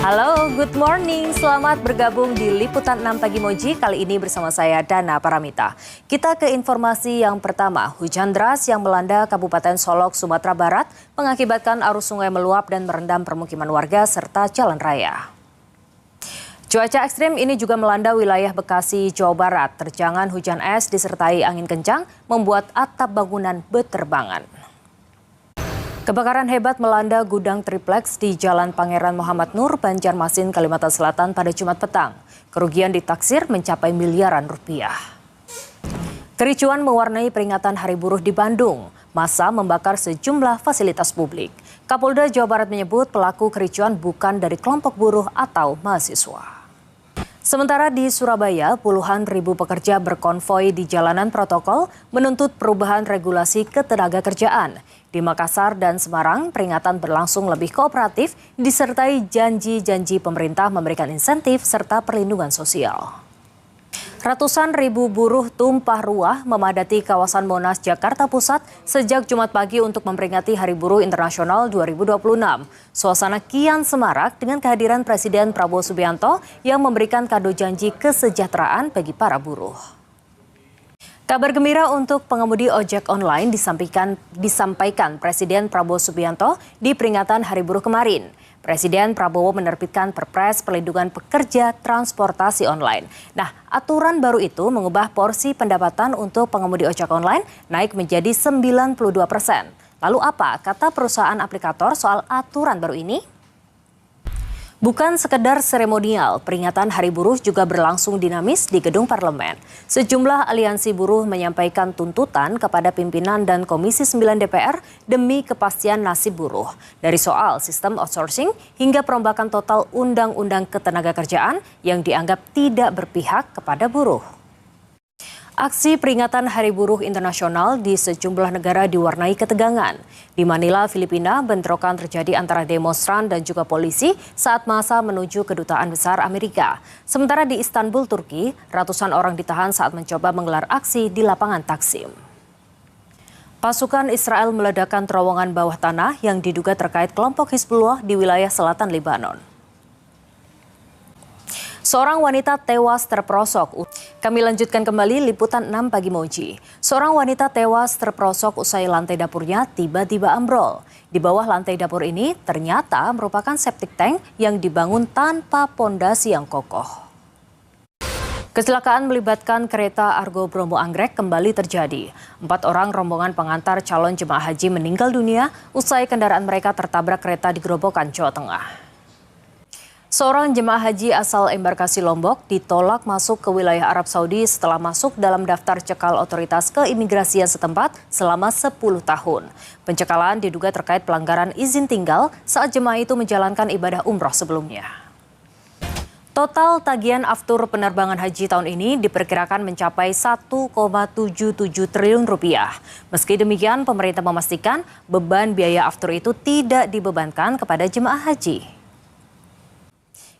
Halo, good morning. Selamat bergabung di Liputan 6 Pagi Moji. Kali ini bersama saya Dana Paramita. Kita ke informasi yang pertama. Hujan deras yang melanda Kabupaten Solok, Sumatera Barat mengakibatkan arus sungai meluap dan merendam permukiman warga serta jalan raya. Cuaca ekstrim ini juga melanda wilayah Bekasi, Jawa Barat. Terjangan hujan es disertai angin kencang membuat atap bangunan berterbangan. Kebakaran hebat melanda gudang triplex di Jalan Pangeran Muhammad Nur, Banjarmasin, Kalimantan Selatan pada Jumat petang. Kerugian ditaksir mencapai miliaran rupiah. Kericuan mewarnai peringatan Hari Buruh di Bandung. Massa membakar sejumlah fasilitas publik. Kapolda Jawa Barat menyebut pelaku kericuan bukan dari kelompok buruh atau mahasiswa. Sementara di Surabaya, puluhan ribu pekerja berkonvoi di jalanan protokol menuntut perubahan regulasi ketenagakerjaan. Di Makassar dan Semarang, peringatan berlangsung lebih kooperatif disertai janji-janji pemerintah memberikan insentif serta perlindungan sosial. Ratusan ribu buruh tumpah ruah memadati kawasan Monas, Jakarta Pusat sejak Jumat pagi untuk memperingati Hari Buruh Internasional 2026. Suasana kian semarak dengan kehadiran Presiden Prabowo Subianto yang memberikan kado janji kesejahteraan bagi para buruh. Kabar gembira untuk pengemudi ojek online disampaikan Presiden Prabowo Subianto di peringatan Hari Buruh kemarin. Presiden Prabowo menerbitkan Perpres Perlindungan Pekerja Transportasi Online. Nah, aturan baru itu mengubah porsi pendapatan untuk pengemudi ojek online naik menjadi 92%. Lalu apa kata perusahaan aplikator soal aturan baru ini? Bukan sekedar seremonial, peringatan Hari Buruh juga berlangsung dinamis di gedung parlemen. Sejumlah aliansi buruh menyampaikan tuntutan kepada pimpinan dan Komisi 9 DPR demi kepastian nasib buruh. Dari soal sistem outsourcing hingga perombakan total Undang-Undang Ketenagakerjaan yang dianggap tidak berpihak kepada buruh. Aksi peringatan Hari Buruh Internasional di sejumlah negara diwarnai ketegangan. Di Manila, Filipina, bentrokan terjadi antara demonstran dan juga polisi saat massa menuju Kedutaan Besar Amerika. Sementara di Istanbul, Turki, ratusan orang ditahan saat mencoba menggelar aksi di lapangan Taksim. Pasukan Israel meledakkan terowongan bawah tanah yang diduga terkait kelompok Hizbullah di wilayah selatan Lebanon. Seorang wanita tewas terperosok. Kami lanjutkan kembali Liputan 6 Pagi Moji. Seorang wanita tewas terperosok usai lantai dapurnya tiba-tiba ambrol. Di bawah lantai dapur ini ternyata merupakan septic tank yang dibangun tanpa pondasi yang kokoh. Kecelakaan melibatkan kereta Argo Bromo Anggrek kembali terjadi. 4 orang rombongan pengantar calon jemaah haji meninggal dunia usai kendaraan mereka tertabrak kereta di Grobogan, Jawa Tengah. Seorang jemaah haji asal embarkasi Lombok ditolak masuk ke wilayah Arab Saudi setelah masuk dalam daftar cekal otoritas keimigrasian setempat selama 10 tahun. Pencekalan diduga terkait pelanggaran izin tinggal saat jemaah itu menjalankan ibadah umroh sebelumnya. Total tagihan aftur penerbangan haji tahun ini diperkirakan mencapai 1,77 triliun rupiah. Meski demikian, pemerintah memastikan beban biaya aftur itu tidak dibebankan kepada jemaah haji.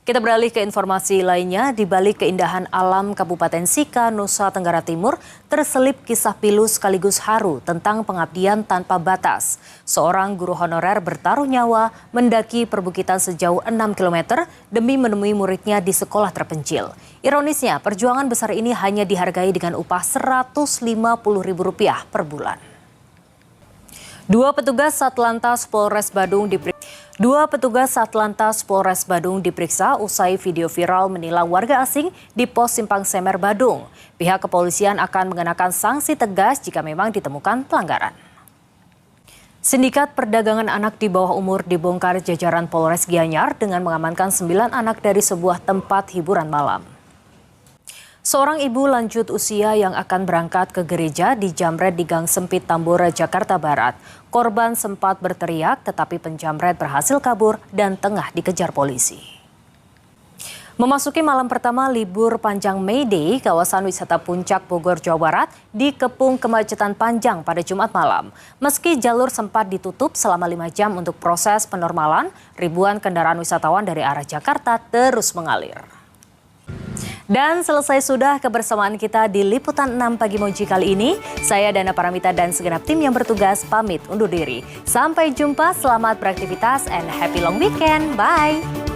Kita beralih ke informasi lainnya. Di balik keindahan alam Kabupaten Sika, Nusa Tenggara Timur, terselip kisah pilu sekaligus haru tentang pengabdian tanpa batas. Seorang guru honorer bertaruh nyawa mendaki perbukitan sejauh 6 km demi menemui muridnya di sekolah terpencil. Ironisnya, perjuangan besar ini hanya dihargai dengan upah Rp150.000 per bulan. Dua petugas Satlantas Polres Badung diperiksa usai video viral menilang warga asing di pos Simpang Semer Badung. Pihak kepolisian akan mengenakan sanksi tegas jika memang ditemukan pelanggaran. Sindikat perdagangan anak di bawah umur dibongkar jajaran Polres Gianyar dengan mengamankan 9 anak dari sebuah tempat hiburan malam. Seorang ibu lanjut usia yang akan berangkat ke gereja dijamret di Gang Sempit Tambora, Jakarta Barat. Korban sempat berteriak tetapi penjamret berhasil kabur dan tengah dikejar polisi. Memasuki malam pertama libur panjang May Day, kawasan wisata Puncak Bogor, Jawa Barat dikepung kemacetan panjang pada Jumat malam. Meski jalur sempat ditutup selama 5 jam untuk proses penormalan, ribuan kendaraan wisatawan dari arah Jakarta terus mengalir. Dan selesai sudah kebersamaan kita di Liputan 6 Pagi Moji kali ini. Saya Dana Paramita dan segenap tim yang bertugas pamit undur diri. Sampai jumpa, selamat beraktivitas and happy long weekend. Bye!